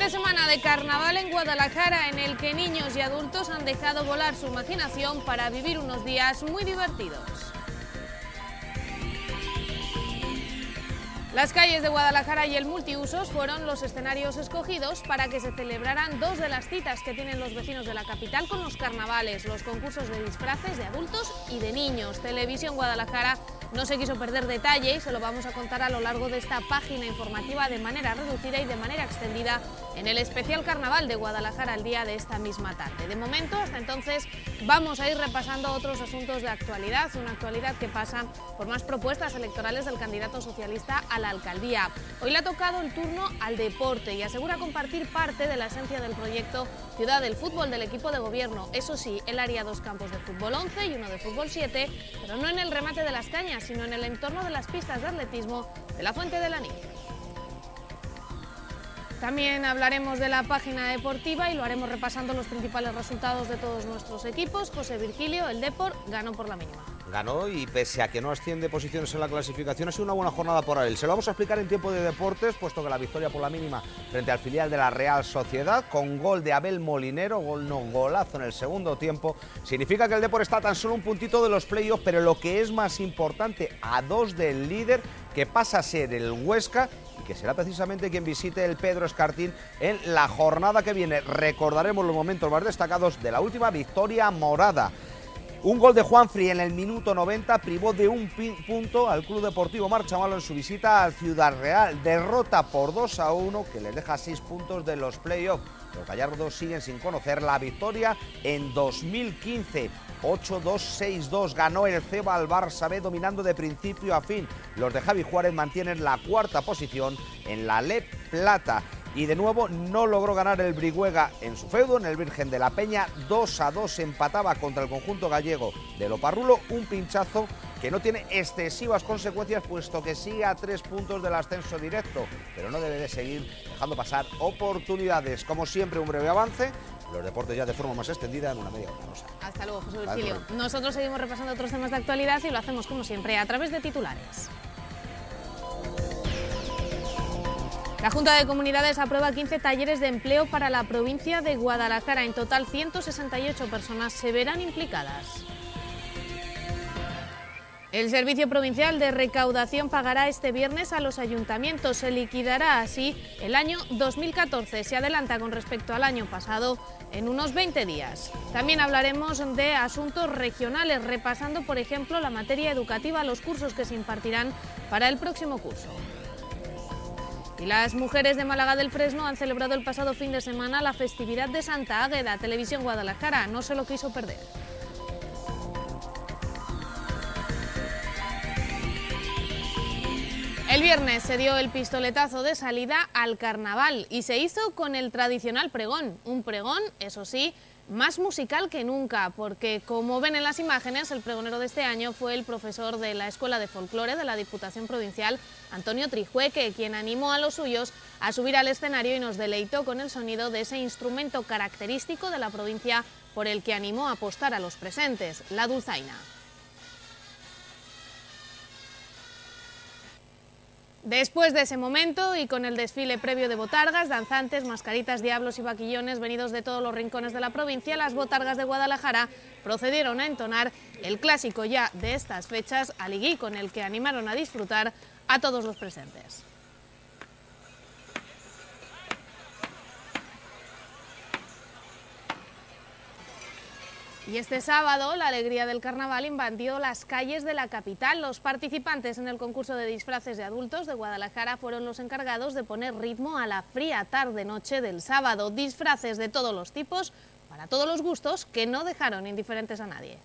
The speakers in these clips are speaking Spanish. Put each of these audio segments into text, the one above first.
de semana de carnaval en Guadalajara, en el que niños y adultos han dejado volar su imaginación para vivir unos días muy divertidos. Las calles de Guadalajara y el multiusos fueron los escenarios escogidos para que se celebraran dos de las citas que tienen los vecinos de la capital con los carnavales, los concursos de disfraces de adultos y de niños. Televisión Guadalajara no se quiso perder detalle y se lo vamos a contar a lo largo de esta página informativa de manera reducida y de manera extendida en el especial Carnaval de Guadalajara el día de esta misma tarde. De momento, hasta entonces, vamos a ir repasando otros asuntos de actualidad, una actualidad que pasa por más propuestas electorales del candidato socialista a la alcaldía. Hoy le ha tocado el turno al deporte y asegura compartir parte de la esencia del proyecto Ciudad del Fútbol del equipo de gobierno. Eso sí, él haría dos campos de fútbol 11 y uno de fútbol 7, pero no en el remate de las cañas, sino en el entorno de las pistas de atletismo de la Fuente de la Niña. También hablaremos de la página deportiva y lo haremos repasando los principales resultados de todos nuestros equipos. José Virgilio, el Depor ganó por la mínima. Ganó y pese a que no asciende posiciones en la clasificación, ha sido una buena jornada para él. Se lo vamos a explicar en tiempo de deportes, puesto que la victoria por la mínima frente al filial de la Real Sociedad, con gol de Abel Molinero, golazo en el segundo tiempo, significa que el Depor está tan solo un puntito de los playoffs, pero lo que es más importante, a 2 del líder, que pasa a ser el Huesca, y que será precisamente quien visite el Pedro Escartín en la jornada que viene. Recordaremos los momentos más destacados de la última victoria morada. Un gol de Juanfri en el minuto 90 privó de un punto al Club Deportivo Marchamalo en su visita al Ciudad Real. Derrota por 2-1 que les deja 6 puntos de los playoffs. Los gallardos siguen sin conocer la victoria en 2015. 8-2-6-2 ganó el Ceba al Barça B, dominando de principio a fin. Los de Javi Juárez mantienen la cuarta posición en la Le Plata. Y de nuevo no logró ganar el Brihuega en su feudo, en el Virgen de la Peña. 2-2 empataba contra el conjunto gallego de Loparrulo, un pinchazo que no tiene excesivas consecuencias, puesto que sigue a 3 puntos del ascenso directo, pero no debe de seguir dejando pasar oportunidades. Como siempre, un breve avance. Los deportes ya de forma más extendida en una media hora. Rosa. Hasta luego, José Virgilio. Nosotros seguimos repasando otros temas de actualidad y lo hacemos como siempre a través de titulares. La Junta de Comunidades aprueba 15 talleres de empleo para la provincia de Guadalajara. En total, 168 personas se verán implicadas. El Servicio Provincial de Recaudación pagará este viernes a los ayuntamientos. Se liquidará así el año 2014. Se adelanta con respecto al año pasado en unos 20 días. También hablaremos de asuntos regionales, repasando, por ejemplo, la materia educativa, los cursos que se impartirán para el próximo curso. Y las mujeres de Málaga del Fresno han celebrado el pasado fin de semana la festividad de Santa Águeda. Televisión Guadalajara no se lo quiso perder. El viernes se dio el pistoletazo de salida al carnaval y se hizo con el tradicional pregón. Un pregón, eso sí, más musical que nunca, porque como ven en las imágenes, el pregonero de este año fue el profesor de la Escuela de Folclore de la Diputación Provincial, Antonio Trijueque, quien animó a los suyos a subir al escenario y nos deleitó con el sonido de ese instrumento característico de la provincia por el que animó a apostar a los presentes, la dulzaina. Después de ese momento y con el desfile previo de botargas, danzantes, mascaritas, diablos y vaquillones venidos de todos los rincones de la provincia, las botargas de Guadalajara procedieron a entonar el clásico ya de estas fechas, Aligui, con el que animaron a disfrutar a todos los presentes. Y este sábado la alegría del carnaval invadió las calles de la capital. Los participantes en el concurso de disfraces de adultos de Guadalajara fueron los encargados de poner ritmo a la fría tarde-noche del sábado. Disfraces de todos los tipos, para todos los gustos, que no dejaron indiferentes a nadie.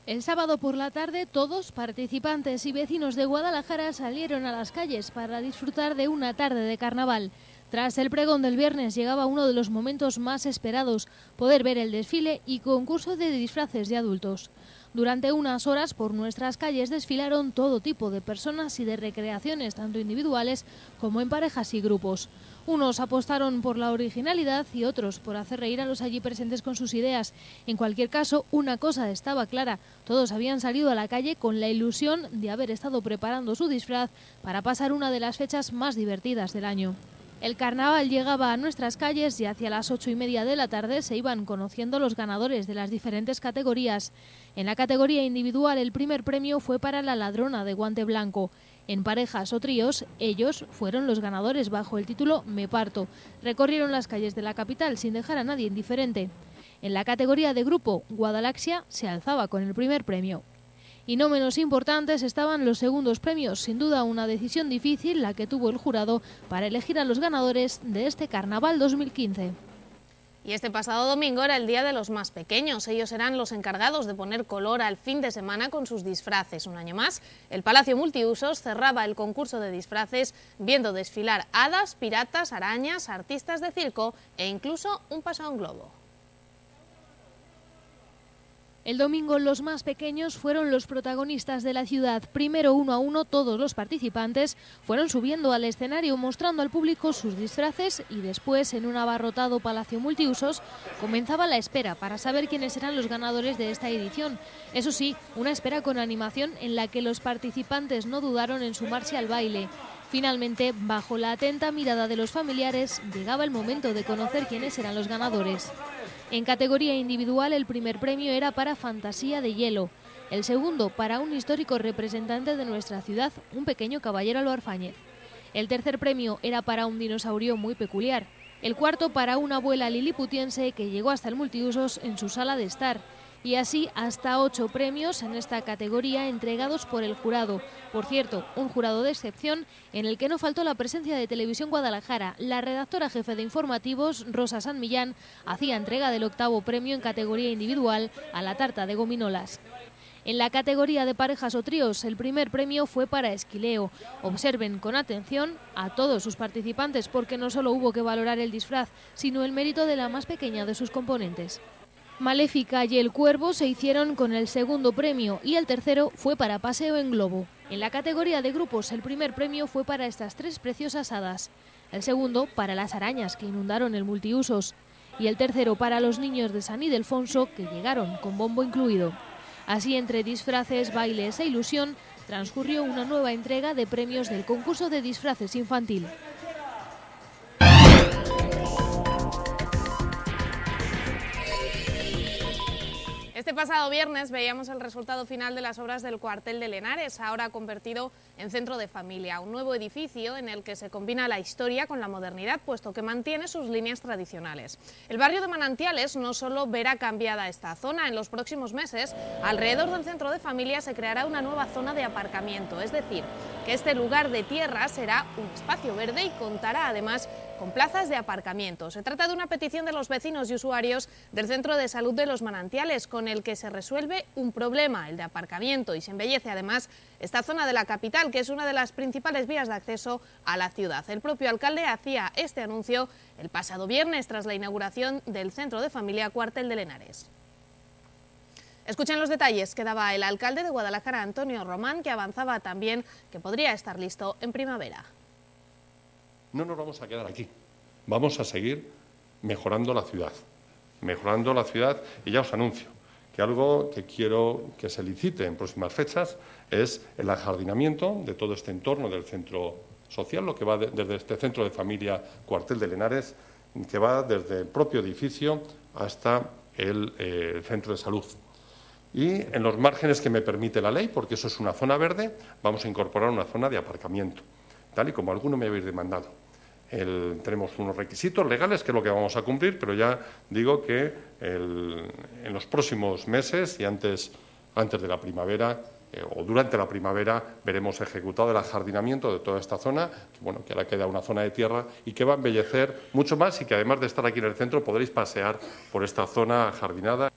El sábado por la tarde, todos, participantes y vecinos de Guadalajara, salieron a las calles para disfrutar de una tarde de carnaval. Tras el pregón del viernes llegaba uno de los momentos más esperados, poder ver el desfile y concurso de disfraces de adultos. Durante unas horas por nuestras calles desfilaron todo tipo de personas y de recreaciones, tanto individuales como en parejas y grupos. Unos apostaron por la originalidad y otros por hacer reír a los allí presentes con sus ideas. En cualquier caso, una cosa estaba clara, todos habían salido a la calle con la ilusión de haber estado preparando su disfraz para pasar una de las fechas más divertidas del año. El carnaval llegaba a nuestras calles y hacia las 8:30 de la tarde se iban conociendo los ganadores de las diferentes categorías. En la categoría individual el primer premio fue para la ladrona de guante blanco. En parejas o tríos, ellos fueron los ganadores bajo el título Me Parto. Recorrieron las calles de la capital sin dejar a nadie indiferente. En la categoría de grupo, Guadalaxia se alzaba con el primer premio. Y no menos importantes estaban los segundos premios, sin duda una decisión difícil la que tuvo el jurado para elegir a los ganadores de este Carnaval 2015. Y este pasado domingo era el día de los más pequeños. Ellos eran los encargados de poner color al fin de semana con sus disfraces. Un año más, el Palacio Multiusos cerraba el concurso de disfraces viendo desfilar hadas, piratas, arañas, artistas de circo e incluso un paseo en globo. El domingo los más pequeños fueron los protagonistas de la ciudad. Primero, 1 a 1, todos los participantes fueron subiendo al escenario mostrando al público sus disfraces y después, en un abarrotado Palacio Multiusos, comenzaba la espera para saber quiénes eran los ganadores de esta edición. Eso sí, una espera con animación en la que los participantes no dudaron en sumarse al baile. Finalmente, bajo la atenta mirada de los familiares, llegaba el momento de conocer quiénes eran los ganadores. En categoría individual, el primer premio era para Fantasía de Hielo. El segundo, para un histórico representante de nuestra ciudad, un pequeño caballero albarfáñez. El tercer premio era para un dinosaurio muy peculiar. El cuarto, para una abuela liliputiense que llegó hasta el Multiusos en su sala de estar. Y así hasta 8 premios en esta categoría entregados por el jurado. Por cierto, un jurado de excepción en el que no faltó la presencia de Televisión Guadalajara. La redactora jefe de informativos, Rosa San Millán, hacía entrega del 8º premio en categoría individual a la tarta de gominolas. En la categoría de parejas o tríos, el primer premio fue para Esquileo. Observen con atención a todos sus participantes porque no solo hubo que valorar el disfraz, sino el mérito de la más pequeña de sus componentes. Maléfica y El Cuervo se hicieron con el segundo premio y el tercero fue para Paseo en Globo. En la categoría de grupos el primer premio fue para estas 3 preciosas hadas, el segundo para las arañas que inundaron el Multiusos y el tercero para los niños de San Ildefonso que llegaron con bombo incluido. Así, entre disfraces, bailes e ilusión, transcurrió una nueva entrega de premios del concurso de disfraces infantil. Este pasado viernes veíamos el resultado final de las obras del cuartel de Lenares, ahora convertido en centro de familia, un nuevo edificio en el que se combina la historia con la modernidad, puesto que mantiene sus líneas tradicionales. El barrio de Manantiales no solo verá cambiada esta zona, en los próximos meses, alrededor del centro de familia se creará una nueva zona de aparcamiento, es decir, que este lugar de tierra será un espacio verde y contará además con plazas de aparcamiento. Se trata de una petición de los vecinos y usuarios del Centro de Salud de los Manantiales, con el que se resuelve un problema, el de aparcamiento, y se embellece además esta zona de la capital, que es una de las principales vías de acceso a la ciudad. El propio alcalde hacía este anuncio el pasado viernes tras la inauguración del Centro de Familia Cuartel de Lenares. Escuchen los detalles que daba el alcalde de Guadalajara, Antonio Román, que avanzaba también que podría estar listo en primavera. No nos vamos a quedar aquí, vamos a seguir mejorando la ciudad y ya os anuncio que algo que quiero que se licite en próximas fechas es el ajardinamiento de todo este entorno del centro social, lo que va desde este centro de familia Cuartel de Lenares, que va desde el propio edificio hasta el centro de salud. Y en los márgenes que me permite la ley, porque eso es una zona verde, vamos a incorporar una zona de aparcamiento, tal y como alguno me habéis demandado. Tenemos unos requisitos legales, que es lo que vamos a cumplir, pero ya digo que en los próximos meses y antes de la primavera o durante la primavera veremos ejecutado el ajardinamiento de toda esta zona, que ahora queda una zona de tierra y que va a embellecer mucho más y que además de estar aquí en el centro podréis pasear por esta zona ajardinada.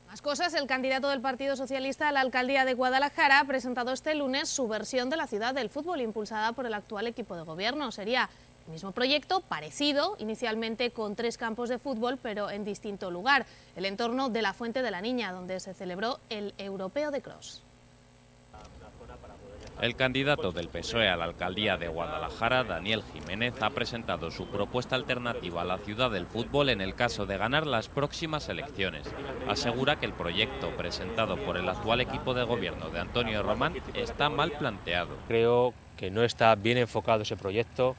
Más cosas, el candidato del Partido Socialista a la alcaldía de Guadalajara ha presentado este lunes su versión de la ciudad del fútbol impulsada por el actual equipo de gobierno. Sería el mismo proyecto, parecido, inicialmente con 3 campos de fútbol, pero en distinto lugar, el entorno de la Fuente de la Niña, donde se celebró el Europeo de Cross. El candidato del PSOE a la alcaldía de Guadalajara, Daniel Jiménez, ha presentado su propuesta alternativa a la ciudad del fútbol en el caso de ganar las próximas elecciones. Asegura que el proyecto presentado por el actual equipo de gobierno de Antonio Román está mal planteado. Creo que no está bien enfocado ese proyecto,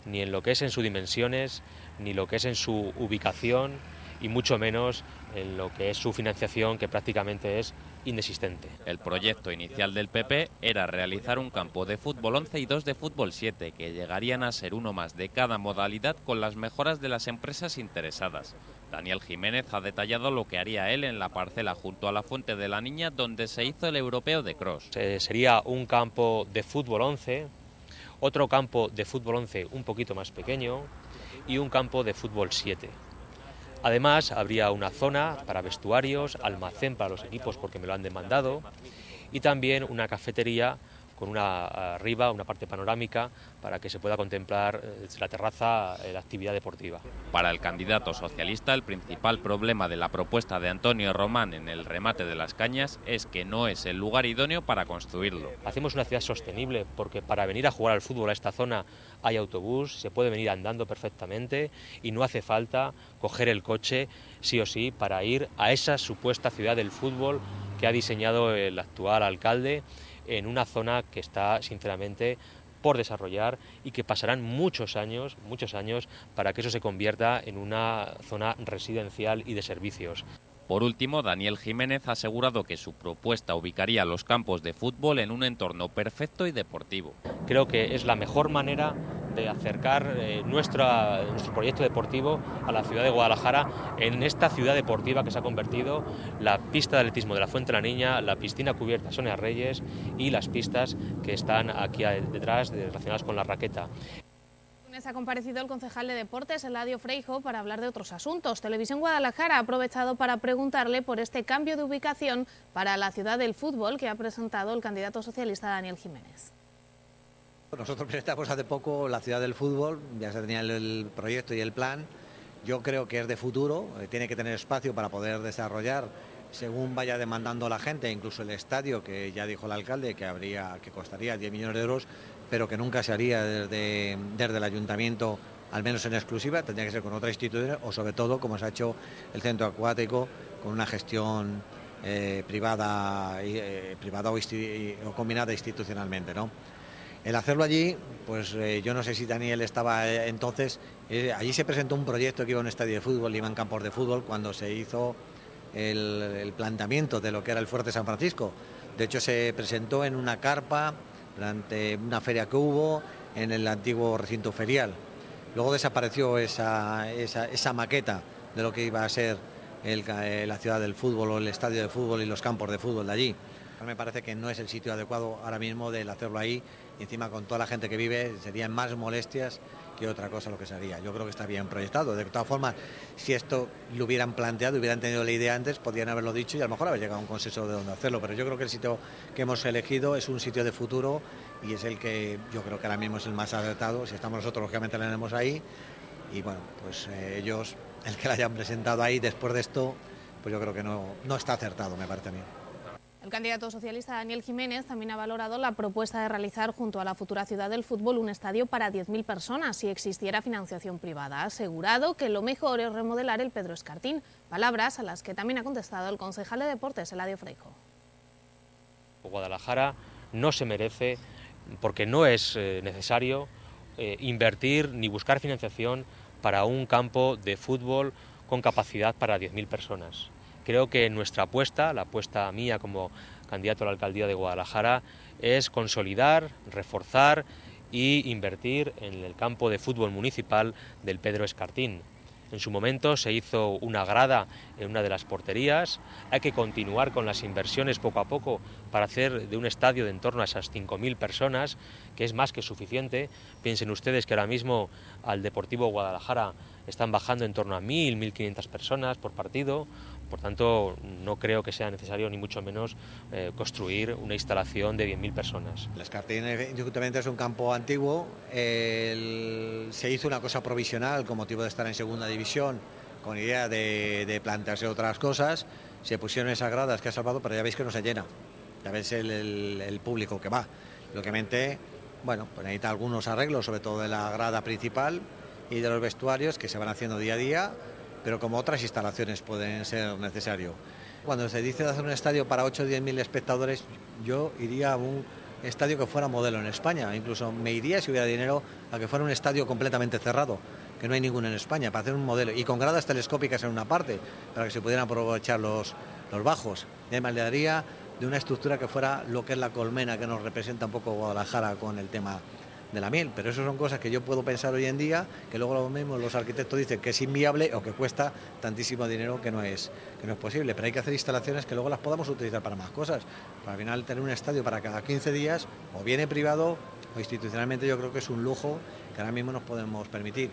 ni en lo que es en sus dimensiones, ni lo que es en su ubicación y mucho menos en lo que es su financiación, que prácticamente es inexistente. El proyecto inicial del PP era realizar un campo de fútbol 11 y 2 de fútbol 7, que llegarían a ser uno más de cada modalidad con las mejoras de las empresas interesadas. Daniel Jiménez ha detallado lo que haría él en la parcela junto a la Fuente de la Niña, donde se hizo el europeo de cross. Sería un campo de fútbol 11, otro campo de fútbol 11 un poquito más pequeño y un campo de fútbol 7. Además, habría una zona para vestuarios, almacén para los equipos porque me lo han demandado y también una cafetería con arriba una parte panorámica para que se pueda contemplar desde la terraza la actividad deportiva. Para el candidato socialista, el principal problema de la propuesta de Antonio Román en el remate de Las Cañas es que no es el lugar idóneo para construirlo. Hacemos una ciudad sostenible porque para venir a jugar al fútbol a esta zona hay autobús, se puede venir andando perfectamente y no hace falta coger el coche sí o sí para ir a esa supuesta ciudad del fútbol que ha diseñado el actual alcalde en una zona que está sinceramente por desarrollar y que pasarán muchos años para que eso se convierta en una zona residencial y de servicios. Por último, Daniel Jiménez ha asegurado que su propuesta ubicaría los campos de fútbol en un entorno perfecto y deportivo. Creo que es la mejor manera de acercar nuestro proyecto deportivo a la ciudad de Guadalajara, en esta ciudad deportiva que se ha convertido la pista de atletismo de la Fuente de la Niña, la piscina cubierta Sonia Reyes y las pistas que están aquí detrás relacionadas con la raqueta. Ha comparecido el concejal de Deportes, Eladio Freijo, para hablar de otros asuntos. Televisión Guadalajara ha aprovechado para preguntarle por este cambio de ubicación para la ciudad del fútbol que ha presentado el candidato socialista Daniel Jiménez. Nosotros presentamos hace poco la ciudad del fútbol, ya se tenía el proyecto y el plan. Yo creo que es de futuro, tiene que tener espacio para poder desarrollar según vaya demandando la gente, incluso el estadio, que ya dijo el alcalde que costaría 10 millones de euros, pero que nunca se haría desde el ayuntamiento, al menos en exclusiva, tendría que ser con otra institución o sobre todo, como se ha hecho el centro acuático, con una gestión privada o combinada institucionalmente, ¿no? El hacerlo allí, pues yo no sé si Daniel estaba entonces, allí se presentó un proyecto que iba a un estadio de fútbol, iban campos de fútbol, cuando se hizo el planteamiento de lo que era el Fuerte San Francisco. De hecho, se presentó en una carpa durante una feria que hubo en el antiguo recinto ferial. Luego desapareció esa maqueta de lo que iba a ser la ciudad del fútbol o el estadio de fútbol y los campos de fútbol de allí. Me parece que no es el sitio adecuado ahora mismo del hacerlo ahí, y encima con toda la gente que vive serían más molestias que otra cosa lo que se haría. Yo creo que está bien proyectado. De todas formas, si esto lo hubieran planteado, hubieran tenido la idea antes, podrían haberlo dicho y a lo mejor haber llegado a un consenso de dónde hacerlo. Pero yo creo que el sitio que hemos elegido es un sitio de futuro y es el que yo creo que ahora mismo es el más acertado. Si estamos nosotros, lógicamente, lo tenemos ahí. Y bueno, pues ellos, el que la hayan presentado ahí después de esto, pues yo creo que no está acertado, me parece a mí. El candidato socialista Daniel Jiménez también ha valorado la propuesta de realizar junto a la futura ciudad del fútbol un estadio para 10.000 personas si existiera financiación privada. Ha asegurado que lo mejor es remodelar el Pedro Escartín, palabras a las que también ha contestado el concejal de Deportes, Eladio Freijo. Guadalajara no se merece, porque no es necesario invertir ni buscar financiación para un campo de fútbol con capacidad para 10.000 personas. Creo que nuestra apuesta, la apuesta mía como candidato a la alcaldía de Guadalajara, es consolidar, reforzar y invertir en el campo de fútbol municipal del Pedro Escartín. En su momento se hizo una grada en una de las porterías, hay que continuar con las inversiones poco a poco para hacer de un estadio de en torno a esas 5.000 personas, que es más que suficiente. Piensen ustedes que ahora mismo al Deportivo Guadalajara están bajando en torno a 1.000, 1.500 personas por partido. Por tanto, no creo que sea necesario ni mucho menos construir una instalación de 10.000 personas. El Escartín indiscutiblemente es un campo antiguo. Se hizo una cosa provisional con motivo de estar en segunda división, con idea de plantearse otras cosas. Se pusieron esas gradas que ha salvado, pero ya veis que no se llena. Ya veis el público que va. Lógicamente, bueno, pues necesita algunos arreglos, sobre todo de la grada principal y de los vestuarios que se van haciendo día a día, pero como otras instalaciones pueden ser necesarios. Cuando se dice de hacer un estadio para 8 o 10.000 espectadores, yo iría estadio que fuera modelo en España. Incluso me iría, si hubiera dinero, a que fuera un estadio completamente cerrado, que no hay ninguno en España, para hacer un modelo, y con gradas telescópicas en una parte, para que se pudieran aprovechar los bajos. Y además le daría de una estructura que fuera lo que es la colmena que nos representa un poco Guadalajara con el tema de la miel. Pero eso son cosas que yo puedo pensar hoy en día, que luego lo mismo los arquitectos dicen que es inviable o que cuesta tantísimo dinero que no es posible. Pero hay que hacer instalaciones que luego las podamos utilizar para más cosas. Para al final tener un estadio para cada 15 días, o viene privado o institucionalmente, yo creo que es un lujo que ahora mismo nos podemos permitir.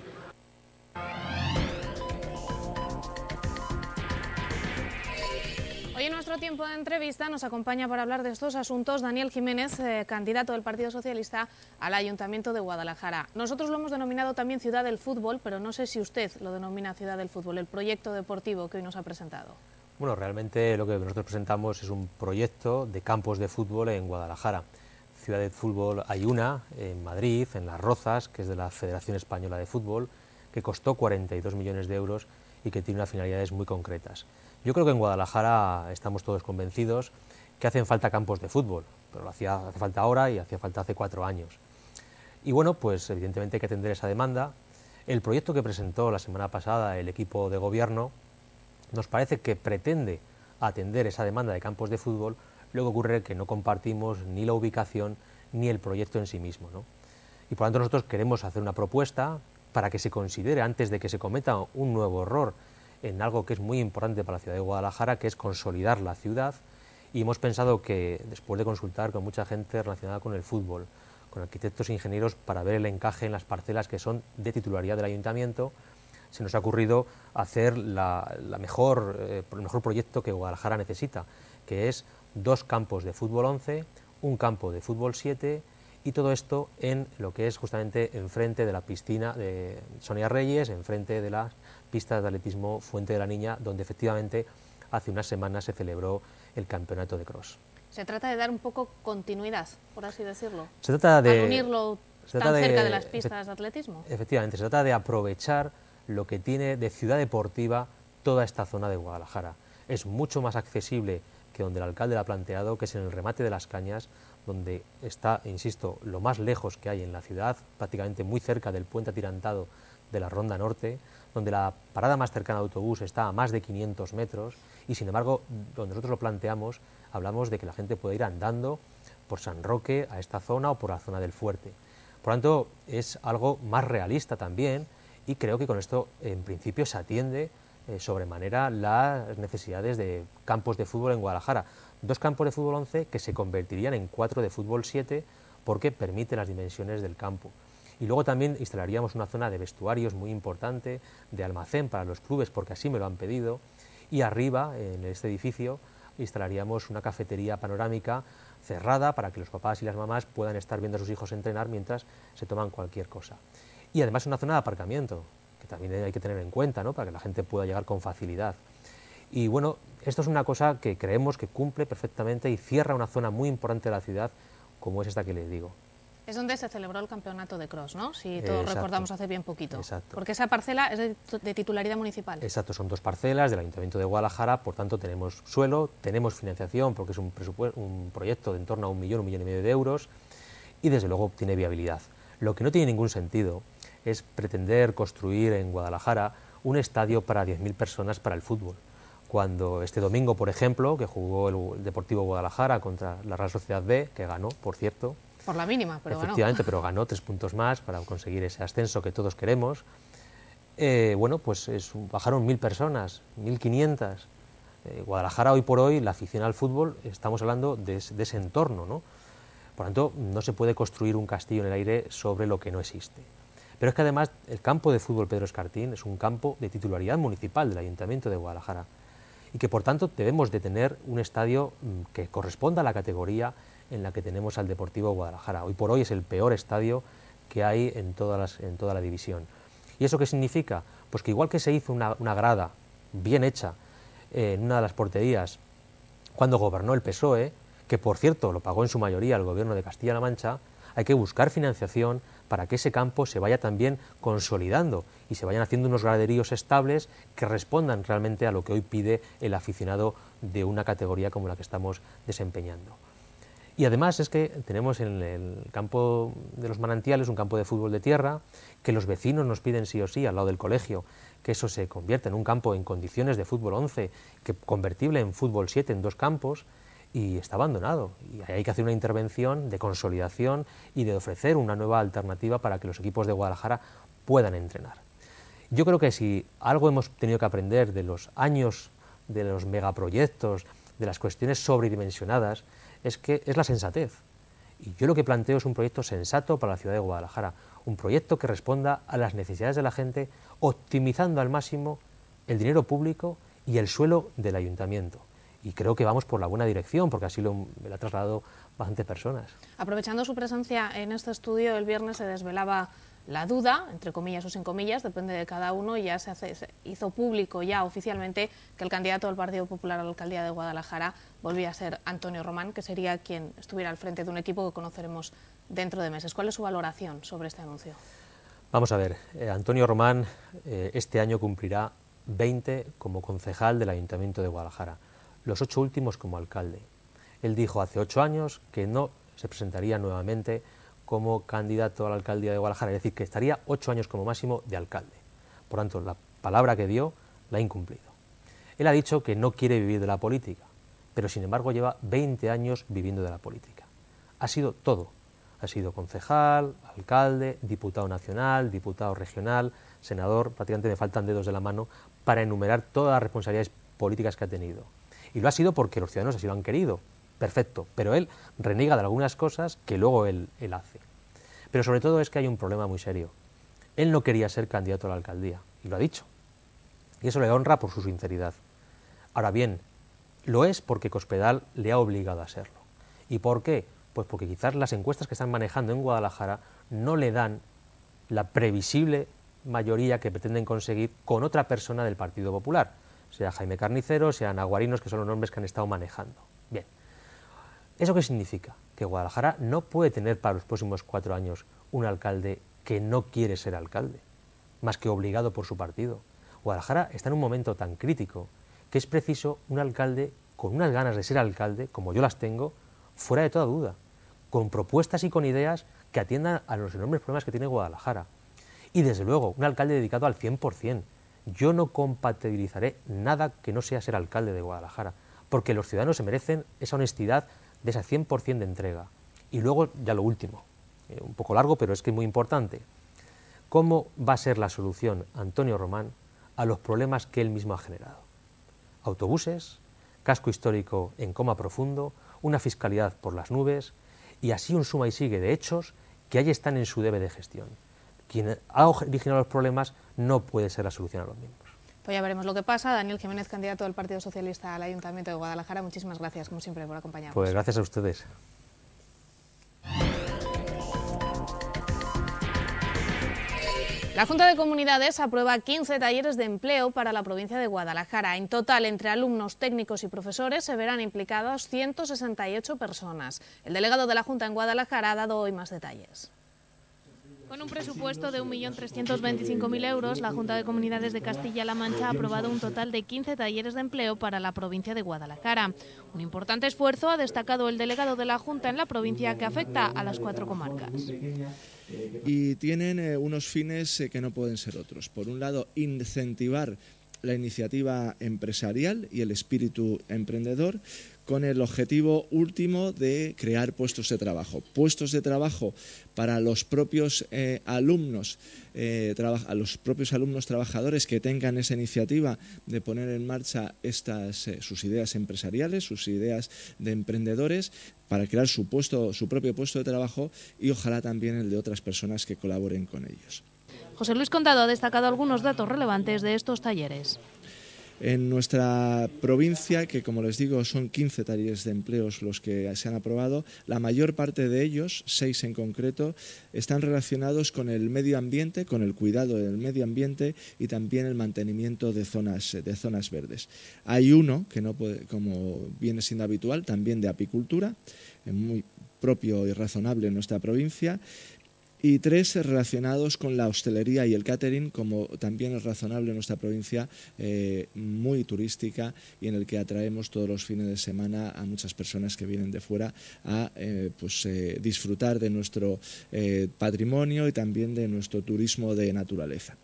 Hoy en nuestro tiempo de entrevista nos acompaña para hablar de estos asuntos Daniel Jiménez, candidato del Partido Socialista al Ayuntamiento de Guadalajara. Nosotros lo hemos denominado también Ciudad del Fútbol, pero no sé si usted lo denomina Ciudad del Fútbol, el proyecto deportivo que hoy nos ha presentado. Bueno, realmente lo que nosotros presentamos es un proyecto de campos de fútbol en Guadalajara. Ciudad del Fútbol hay una en Madrid, en Las Rozas, que es de la Federación Española de Fútbol, que costó 42 millones de euros y que tiene unas finalidades muy concretas. Yo creo que en Guadalajara estamos todos convencidos que hacen falta campos de fútbol, pero hace falta ahora y hacía falta hace 4 años. Y bueno, pues evidentemente hay que atender esa demanda. El proyecto que presentó la semana pasada el equipo de gobierno nos parece que pretende atender esa demanda de campos de fútbol, luego ocurre que no compartimos ni la ubicación ni el proyecto en sí mismo, ¿no? Y por lo tanto nosotros queremos hacer una propuesta para que se considere, antes de que se cometa un nuevo error, en algo que es muy importante para la ciudad de Guadalajara, que es consolidar la ciudad, y hemos pensado que, después de consultar con mucha gente relacionada con el fútbol, con arquitectos e ingenieros, para ver el encaje en las parcelas que son de titularidad del ayuntamiento, se nos ha ocurrido hacer el mejor proyecto que Guadalajara necesita, que es 2 campos de fútbol 11, un campo de fútbol 7, y todo esto en lo que es justamente enfrente de la piscina de Sonia Reyes, enfrente de las pistas de atletismo Fuente de la Niña, donde efectivamente hace unas semanas se celebró el campeonato de cross. Se trata de dar un poco continuidad, por así decirlo, se trata de al unirlo tan cerca de las pistas de atletismo. Efectivamente, se trata de aprovechar lo que tiene de ciudad deportiva toda esta zona de Guadalajara. Es mucho más accesible que donde el alcalde la ha planteado, que es en el remate de las Cañas, donde está, insisto, lo más lejos que hay en la ciudad, prácticamente muy cerca del puente atirantado de la Ronda Norte, donde la parada más cercana de autobús está a más de 500 metros, y sin embargo, donde nosotros lo planteamos, hablamos de que la gente puede ir andando por San Roque a esta zona o por la zona del Fuerte. Por lo tanto, es algo más realista también, y creo que con esto, en principio, se atiende sobremanera las necesidades de campos de fútbol en Guadalajara. 2 campos de fútbol 11 que se convertirían en 4 de fútbol 7 porque permite las dimensiones del campo. Y luego también instalaríamos una zona de vestuarios muy importante, de almacén para los clubes, porque así me lo han pedido, y arriba, en este edificio, instalaríamos una cafetería panorámica cerrada para que los papás y las mamás puedan estar viendo a sus hijos entrenar mientras se toman cualquier cosa. Y además una zona de aparcamiento, que también hay que tener en cuenta, ¿no?, para que la gente pueda llegar con facilidad. Y bueno, esto es una cosa que creemos que cumple perfectamente y cierra una zona muy importante de la ciudad, como es esta que les digo. Es donde se celebró el campeonato de cross, ¿no? Si todos recordamos hace bien poquito. Exacto. Porque esa parcela es de titularidad municipal. Exacto, son 2 parcelas del Ayuntamiento de Guadalajara, por tanto tenemos suelo, tenemos financiación, porque es un proyecto de en torno a 1 millón, 1,5 millones de euros, y desde luego tiene viabilidad. Lo que no tiene ningún sentido es pretender construir en Guadalajara un estadio para 10.000 personas para el fútbol, cuando este domingo, por ejemplo, que jugó el Deportivo Guadalajara contra la Real Sociedad B, que ganó, por cierto. Por la mínima, pero ganó. Efectivamente, pero ganó 3 puntos más para conseguir ese ascenso que todos queremos. Bueno, pues bajaron 1.000 personas, 1.500. Guadalajara, hoy por hoy, la afición al fútbol, estamos hablando de ese entorno, ¿no? Por lo tanto, no se puede construir un castillo en el aire sobre lo que no existe. Pero es que además el campo de fútbol Pedro Escartín es un campo de titularidad municipal del Ayuntamiento de Guadalajara y que por tanto debemos de tener un estadio que corresponda a la categoría en la que tenemos al Deportivo Guadalajara. Hoy por hoy es el peor estadio que hay en toda la división. ¿Y eso qué significa? Pues que igual que se hizo una grada bien hecha en una de las porterías cuando gobernó el PSOE, que por cierto lo pagó en su mayoría el gobierno de Castilla-La Mancha, hay que buscar financiación para que ese campo se vaya también consolidando y se vayan haciendo unos graderíos estables que respondan realmente a lo que hoy pide el aficionado de una categoría como la que estamos desempeñando. Y además es que tenemos en el campo de los manantiales un campo de fútbol de tierra, que los vecinos nos piden sí o sí al lado del colegio, que eso se convierta en un campo en condiciones de fútbol 11, que convertible en fútbol 7 en 2 campos, y está abandonado. Y ahí hay que hacer una intervención de consolidación y de ofrecer una nueva alternativa para que los equipos de Guadalajara puedan entrenar. Yo creo que si algo hemos tenido que aprender de los años de los megaproyectos, de las cuestiones sobredimensionadas, es que es la sensatez. Y yo lo que planteo es un proyecto sensato para la ciudad de Guadalajara, un proyecto que responda a las necesidades de la gente, optimizando al máximo el dinero público y el suelo del ayuntamiento. Y creo que vamos por la buena dirección, porque así me lo ha trasladado bastantes personas. Aprovechando su presencia en este estudio, el viernes se desvelaba la duda, entre comillas o sin comillas, depende de cada uno, y ya se hizo público ya oficialmente que el candidato del Partido Popular a la alcaldía de Guadalajara volvía a ser Antonio Román, que sería quien estuviera al frente de un equipo que conoceremos dentro de meses. ¿Cuál es su valoración sobre este anuncio? Vamos a ver, Antonio Román este año cumplirá 20 como concejal del Ayuntamiento de Guadalajara, los 8 últimos como alcalde. Él dijo hace 8 años que no se presentaría nuevamente como candidato a la alcaldía de Guadalajara, es decir, que estaría 8 años como máximo de alcalde. Por tanto, la palabra que dio la ha incumplido. Él ha dicho que no quiere vivir de la política, pero sin embargo lleva 20 años viviendo de la política. Ha sido todo. Ha sido concejal, alcalde, diputado nacional, diputado regional, senador, prácticamente me faltan dedos de la mano para enumerar todas las responsabilidades políticas que ha tenido. Y lo ha sido porque los ciudadanos así lo han querido. Perfecto, pero él reniega de algunas cosas que luego él hace. Pero sobre todo es que hay un problema muy serio. Él no quería ser candidato a la alcaldía, y lo ha dicho. Y eso le honra por su sinceridad. Ahora bien, lo es porque Cospedal le ha obligado a serlo. ¿Y por qué? Pues porque quizás las encuestas que están manejando en Guadalajara no le dan la previsible mayoría que pretenden conseguir con otra persona del Partido Popular, sea Jaime Carnicero, sean Aguarinos, que son los nombres que han estado manejando. Bien. ¿Eso qué significa? Que Guadalajara no puede tener para los próximos 4 años un alcalde que no quiere ser alcalde, más que obligado por su partido. Guadalajara está en un momento tan crítico que es preciso un alcalde con unas ganas de ser alcalde, como yo las tengo, fuera de toda duda, con propuestas y con ideas que atiendan a los enormes problemas que tiene Guadalajara. Y desde luego, un alcalde dedicado al 100%. Yo no compatibilizaré nada que no sea ser alcalde de Guadalajara, porque los ciudadanos se merecen esa honestidad de esa 100% de entrega. Y luego, ya lo último, un poco largo, pero es que es muy importante. ¿Cómo va a ser la solución Antonio Román a los problemas que él mismo ha generado? Autobuses, casco histórico en coma profundo, una fiscalidad por las nubes, y así un suma y sigue de hechos que ahí están en su debe de gestión. Quien ha originado los problemas no puede ser la solución a los mismos. Pues ya veremos lo que pasa. Daniel Jiménez, candidato del Partido Socialista al Ayuntamiento de Guadalajara, muchísimas gracias, como siempre, por acompañarnos. Pues gracias a ustedes. La Junta de Comunidades aprueba 15 talleres de empleo para la provincia de Guadalajara. En total, entre alumnos, técnicos y profesores, se verán implicados 168 personas. El delegado de la Junta en Guadalajara ha dado hoy más detalles. Con un presupuesto de 1.325.000 euros, la Junta de Comunidades de Castilla-La Mancha ha aprobado un total de 15 talleres de empleo para la provincia de Guadalajara. Un importante esfuerzo ha destacado el delegado de la Junta en la provincia, que afecta a las 4 comarcas. Y tienen unos fines que no pueden ser otros. Por un lado, incentivar la iniciativa empresarial y el espíritu emprendedor, con el objetivo último de crear puestos de trabajo para los propios alumnos, a los propios alumnos trabajadores que tengan esa iniciativa de poner en marcha sus ideas empresariales, sus ideas de emprendedores, para crear su propio puesto de trabajo, y ojalá también el de otras personas que colaboren con ellos. José Luis Condado ha destacado algunos datos relevantes de estos talleres. En nuestra provincia, que como les digo son 15 talleres de empleos los que se han aprobado, la mayor parte de ellos, 6 en concreto, están relacionados con el medio ambiente, con el cuidado del medio ambiente y también el mantenimiento de zonas verdes. Hay uno, que no puede, como viene siendo habitual, también de apicultura, muy propio y razonable en nuestra provincia. y 3 relacionados con la hostelería y el catering, como también es razonable en nuestra provincia, muy turística, y en el que atraemos todos los fines de semana a muchas personas que vienen de fuera a disfrutar de nuestro patrimonio y también de nuestro turismo de naturaleza.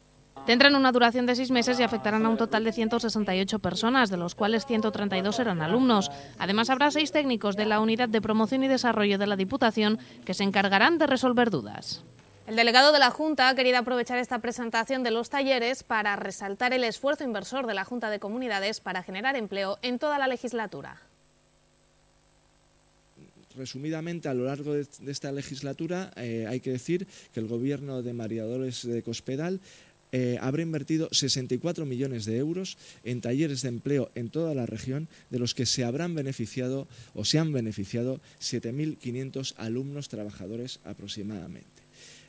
Tendrán una duración de 6 meses y afectarán a un total de 168 personas, de los cuales 132 serán alumnos. Además, habrá 6 técnicos de la Unidad de Promoción y Desarrollo de la Diputación que se encargarán de resolver dudas. El delegado de la Junta ha querido aprovechar esta presentación de los talleres para resaltar el esfuerzo inversor de la Junta de Comunidades para generar empleo en toda la legislatura. Resumidamente, a lo largo de esta legislatura hay que decir que el Gobierno de María Dolores de Cospedal habrá invertido 64 millones de euros en talleres de empleo en toda la región, de los que se habrán beneficiado o se han beneficiado 7.500 alumnos trabajadores aproximadamente.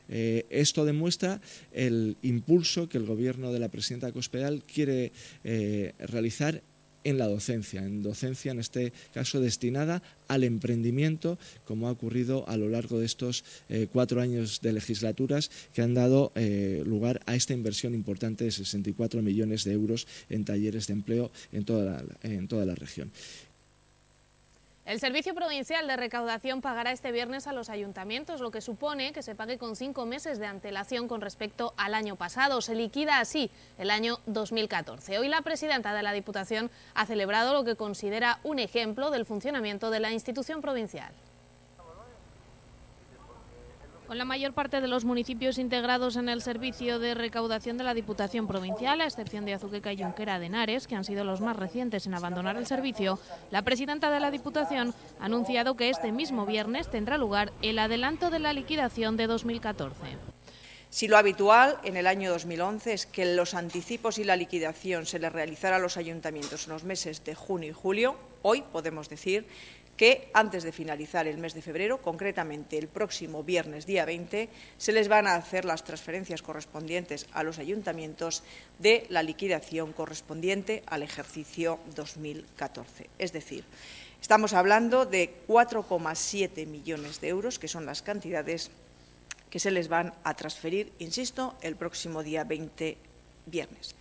Esto demuestra el impulso que el Gobierno de la presidenta Cospedal quiere realizar en la docencia, en este caso destinada al emprendimiento, como ha ocurrido a lo largo de estos 4 años de legislaturas, que han dado lugar a esta inversión importante de 64 millones de euros en talleres de empleo en toda la región. El Servicio Provincial de Recaudación pagará este viernes a los ayuntamientos, lo que supone que se pague con 5 meses de antelación con respecto al año pasado. Se liquida así el año 2014. Hoy la presidenta de la Diputación ha celebrado lo que considera un ejemplo del funcionamiento de la institución provincial. Con la mayor parte de los municipios integrados en el servicio de recaudación de la Diputación Provincial, a excepción de Azuqueca y Junquera de Henares, que han sido los más recientes en abandonar el servicio, la presidenta de la Diputación ha anunciado que este mismo viernes tendrá lugar el adelanto de la liquidación de 2014. Si lo habitual en el año 2011 es que los anticipos y la liquidación se les realizara a los ayuntamientos en los meses de junio y julio, hoy podemos decir que antes de finalizar el mes de febrero, concretamente el próximo viernes día 20, se les van a hacer las transferencias correspondientes a los ayuntamientos de la liquidación correspondiente al ejercicio 2014. Es decir, estamos hablando de 4,7 millones de euros, que son las cantidades que se les van a transferir, insisto, el próximo día 20 viernes.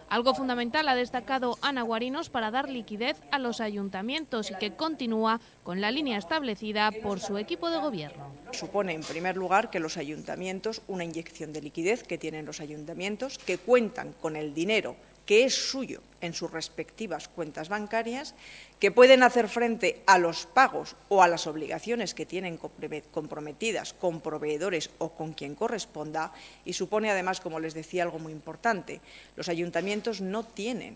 Algo fundamental ha destacado Ana Guarinos para dar liquidez a los ayuntamientos y que continúa con la línea establecida por su equipo de gobierno. Supone, en primer lugar, que los ayuntamientos, una inyección de liquidez que tienen los ayuntamientos, que cuentan con el dinero que es suyo en sus respectivas cuentas bancarias, que pueden hacer frente a los pagos o a las obligaciones que tienen comprometidas con proveedores o con quien corresponda, y supone además, como les decía, algo muy importante: los ayuntamientos no tienen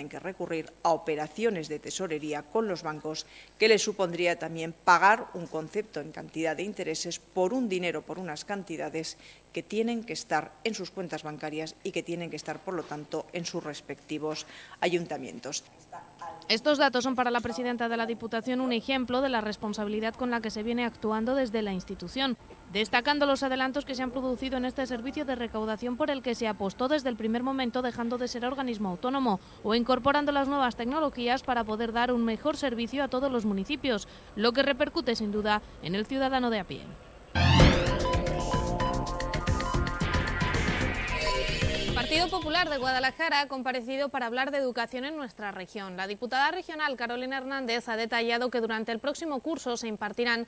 que recurrir a operaciones de tesorería con los bancos, que les supondría también pagar un concepto en cantidad de intereses por un dinero, por unas cantidades que tienen que estar en sus cuentas bancarias y que tienen que estar, por lo tanto, en sus respectivos ayuntamientos. Estos datos son para la presidenta de la Diputación un ejemplo de la responsabilidad con la que se viene actuando desde la institución, destacando los adelantos que se han producido en este servicio de recaudación por el que se apostó desde el primer momento, dejando de ser organismo autónomo o incorporando las nuevas tecnologías para poder dar un mejor servicio a todos los municipios, lo que repercute sin duda en el ciudadano de a pie. El Partido Popular de Guadalajara ha comparecido para hablar de educación en nuestra región. La diputada regional Carolina Hernández ha detallado que durante el próximo curso se impartirán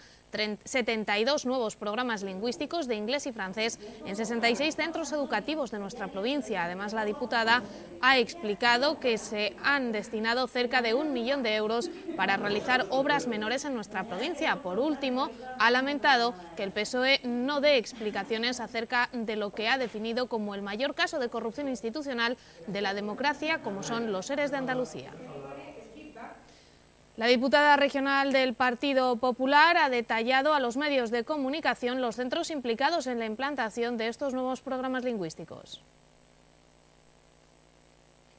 72 nuevos programas lingüísticos de inglés y francés en 66 centros educativos de nuestra provincia. Además, la diputada ha explicado que se han destinado cerca de 1 millón de euros para realizar obras menores en nuestra provincia. Por último, ha lamentado que el PSOE no dé explicaciones acerca de lo que ha definido como el mayor caso de corrupción institucional de la democracia, como son los ERES de Andalucía. La diputada regional del Partido Popular ha detallado a los medios de comunicación los centros implicados en la implantación de estos nuevos programas lingüísticos.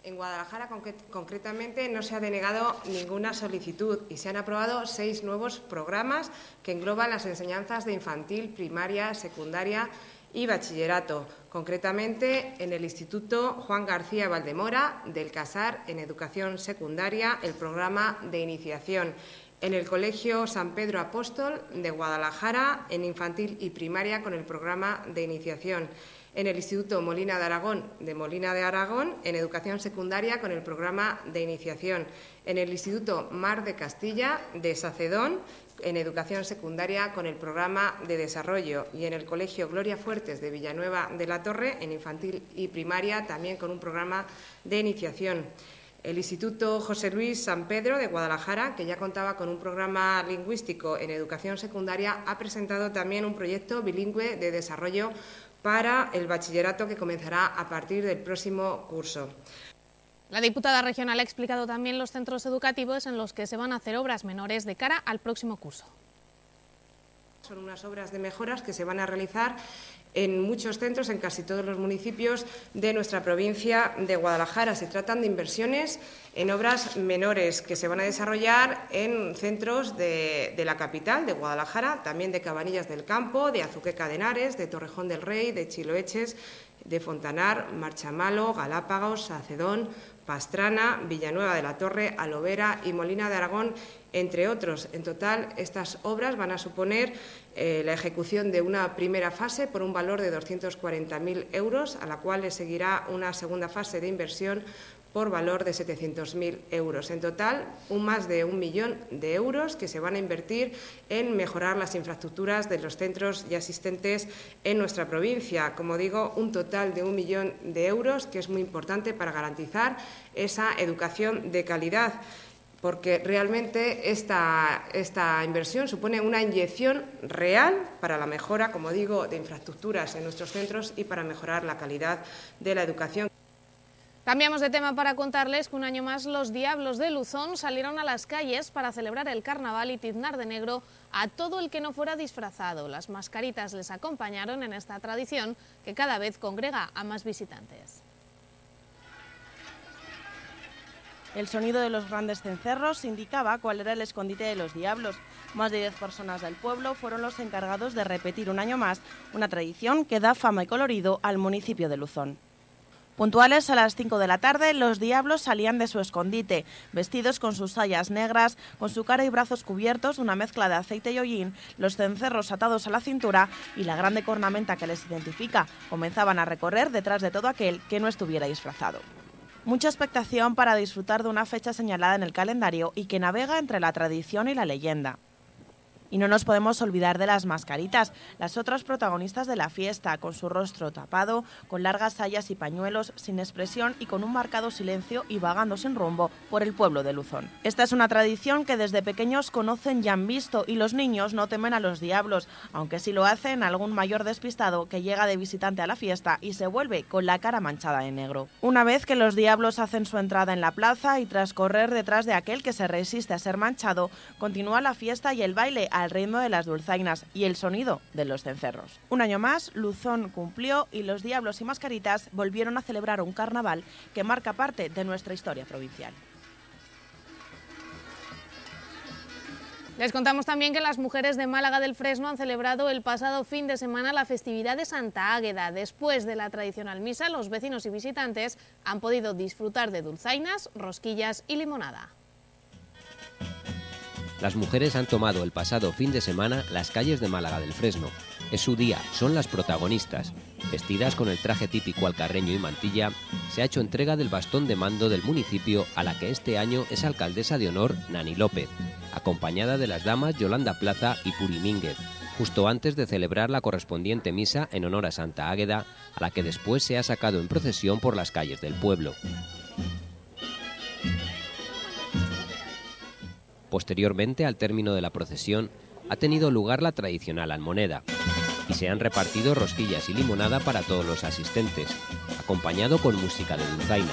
En Guadalajara, concretamente, no se ha denegado ninguna solicitud y se han aprobado 6 nuevos programas que engloban las enseñanzas de infantil, primaria, secundaria y bachillerato. Concretamente, en el Instituto Juan García Valdemora del Casar, en educación secundaria, el programa de iniciación. en el Colegio San Pedro Apóstol de Guadalajara, en infantil y primaria con el programa de iniciación. En el Instituto Molina de Aragón, en educación secundaria con el programa de iniciación. En el Instituto Mar de Castilla de Sacedón, en educación secundaria con el programa de desarrollo. Y en el Colegio Gloria Fuertes de Villanueva de la Torre, en infantil y primaria, también con un programa de iniciación. El Instituto José Luis San Pedro de Guadalajara, que ya contaba con un programa lingüístico en educación secundaria, ha presentado también un proyecto bilingüe de desarrollo para el bachillerato que comenzará a partir del próximo curso. La diputada regional ha explicado también los centros educativos en los que se van a hacer obras menores de cara al próximo curso. Son unas obras de mejoras que se van a realizar en muchos centros, en casi todos los municipios de nuestra provincia de Guadalajara. Se tratan de inversiones en obras menores que se van a desarrollar en centros de la capital, de Guadalajara, también de Cabanillas del Campo, de Azuqueca de Henares, de Torrejón del Rey, de Chiloeches, de Fontanar, Marchamalo, Galápagos, Sacedón, Pastrana, Villanueva de la Torre, Alovera y Molina de Aragón, entre otros. En total, estas obras van a suponer la ejecución de una primera fase por un valor de 240.000 euros, a la cual le seguirá una segunda fase de inversión por valor de 700.000 euros. En total, más de 1 millón de euros que se van a invertir en mejorar las infraestructuras de los centros ya existentes en nuestra provincia. Como digo, un total de 1 millón de euros, que es muy importante para garantizar esa educación de calidad, porque realmente esta inversión supone una inyección real para la mejora, como digo, de infraestructuras en nuestros centros y para mejorar la calidad de la educación. Cambiamos de tema para contarles que un año más los Diablos de Luzón salieron a las calles para celebrar el carnaval y tiznar de negro a todo el que no fuera disfrazado. Las mascaritas les acompañaron en esta tradición que cada vez congrega a más visitantes. El sonido de los grandes cencerros indicaba cuál era el escondite de los diablos. Más de 10 personas del pueblo fueron los encargados de repetir un año más una tradición que da fama y colorido al municipio de Luzón. Puntuales a las 5 de la tarde, los diablos salían de su escondite, vestidos con sus sayas negras, con su cara y brazos cubiertos, una mezcla de aceite y hollín, los cencerros atados a la cintura y la grande cornamenta que les identifica. Comenzaban a recorrer detrás de todo aquel que no estuviera disfrazado. Mucha expectación para disfrutar de una fecha señalada en el calendario y que navega entre la tradición y la leyenda. Y no nos podemos olvidar de las mascaritas, las otras protagonistas de la fiesta, con su rostro tapado, con largas sayas y pañuelos, sin expresión y con un marcado silencio y vagando sin rumbo por el pueblo de Luzón. Esta es una tradición que desde pequeños conocen y han visto, y los niños no temen a los diablos, aunque sí lo hacen algún mayor despistado que llega de visitante a la fiesta y se vuelve con la cara manchada de negro. Una vez que los diablos hacen su entrada en la plaza y tras correr detrás de aquel que se resiste a ser manchado, continúa la fiesta y el baile al ritmo de las dulzainas y el sonido de los cencerros. Un año más, Luzón cumplió y los diablos y mascaritas volvieron a celebrar un carnaval que marca parte de nuestra historia provincial. Les contamos también que las mujeres de Málaga del Fresno han celebrado el pasado fin de semana la festividad de Santa Águeda. Después de la tradicional misa, los vecinos y visitantes han podido disfrutar de dulzainas, rosquillas y limonada. Las mujeres han tomado el pasado fin de semana las calles de Málaga del Fresno. Es su día, son las protagonistas. Vestidas con el traje típico alcarreño y mantilla, se ha hecho entrega del bastón de mando del municipio a la que este año es alcaldesa de honor Nani López, acompañada de las damas Yolanda Plaza y Puri Mínguez, justo antes de celebrar la correspondiente misa en honor a Santa Águeda, a la que después se ha sacado en procesión por las calles del pueblo. Posteriormente, al término de la procesión, ha tenido lugar la tradicional almoneda y se han repartido rosquillas y limonada para todos los asistentes, acompañado con música de dulzaina.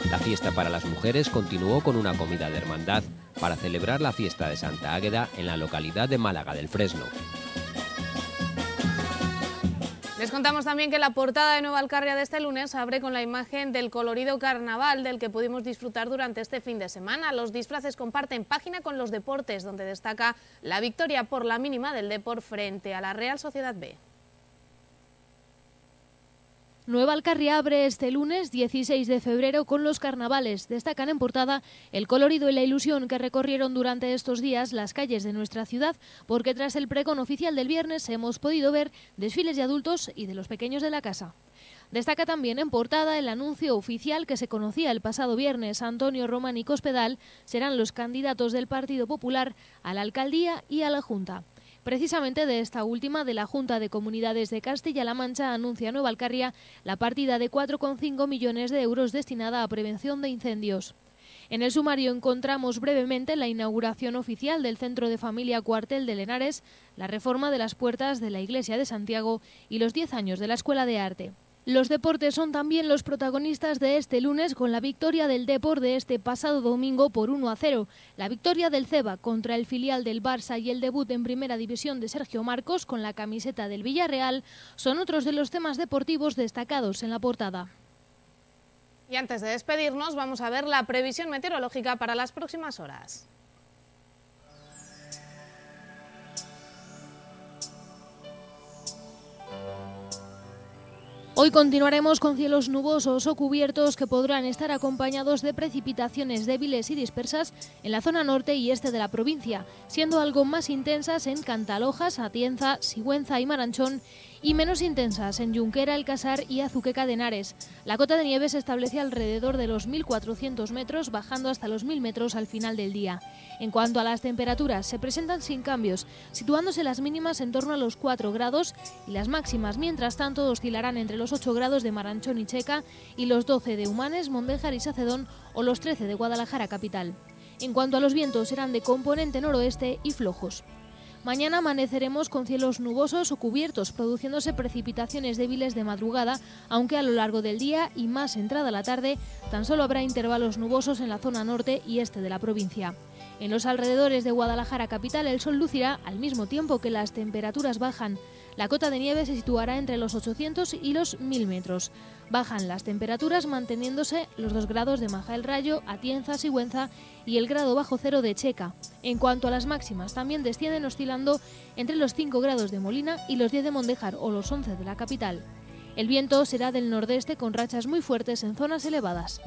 La fiesta para las mujeres continuó con una comida de hermandad para celebrar la fiesta de Santa Águeda en la localidad de Málaga del Fresno. Les contamos también que la portada de Nueva Alcarria de este lunes abre con la imagen del colorido carnaval del que pudimos disfrutar durante este fin de semana. Los disfraces comparten página con los deportes, donde destaca la victoria por la mínima del Depor frente a la Real Sociedad B. Nueva Alcarria abre este lunes 16 de febrero con los carnavales. Destacan en portada el colorido y la ilusión que recorrieron durante estos días las calles de nuestra ciudad, porque tras el pregón oficial del viernes hemos podido ver desfiles de adultos y de los pequeños de la casa. Destaca también en portada el anuncio oficial que se conocía el pasado viernes. Antonio Román y Cospedal serán los candidatos del Partido Popular a la alcaldía y a la Junta. Precisamente de esta última, de la Junta de Comunidades de Castilla-La Mancha, anuncia Nueva Alcarria la partida de 4,5 millones de euros destinada a prevención de incendios. En el sumario encontramos brevemente la inauguración oficial del Centro de Familia Cuartel de Lenares, la reforma de las puertas de la Iglesia de Santiago y los 10 años de la Escuela de Arte. Los deportes son también los protagonistas de este lunes con la victoria del Depor de este pasado domingo por 1-0. La victoria del Ceba contra el filial del Barça y el debut en Primera División de Sergio Marcos con la camiseta del Villarreal son otros de los temas deportivos destacados en la portada. Y antes de despedirnos vamos a ver la previsión meteorológica para las próximas horas. Hoy continuaremos con cielos nubosos o cubiertos que podrán estar acompañados de precipitaciones débiles y dispersas en la zona norte y este de la provincia, siendo algo más intensas en Cantalojas, Atienza, Sigüenza y Maranchón, y menos intensas en Junquera, El Casar y Azuqueca de Henares. La cota de nieve se establece alrededor de los 1.400 metros, bajando hasta los 1.000 metros al final del día. En cuanto a las temperaturas, se presentan sin cambios, situándose las mínimas en torno a los 4 grados y las máximas, mientras tanto, oscilarán entre los 8 grados de Maranchón y Checa y los 12 de Humanes, Mondéjar y Sacedón o los 13 de Guadalajara capital. En cuanto a los vientos, serán de componente noroeste y flojos. Mañana amaneceremos con cielos nubosos o cubiertos, produciéndose precipitaciones débiles de madrugada, aunque a lo largo del día y más entrada la tarde, tan solo habrá intervalos nubosos en la zona norte y este de la provincia. En los alrededores de Guadalajara capital el sol lucirá al mismo tiempo que las temperaturas bajan. La cota de nieve se situará entre los 800 y los 1000 metros. Bajan las temperaturas manteniéndose los 2 grados de Maja el Rayo, Atienza, Sigüenza y el grado bajo cero de Checa. En cuanto a las máximas, también descienden oscilando entre los 5 grados de Molina y los 10 de Mondéjar o los 11 de la capital. El viento será del nordeste con rachas muy fuertes en zonas elevadas.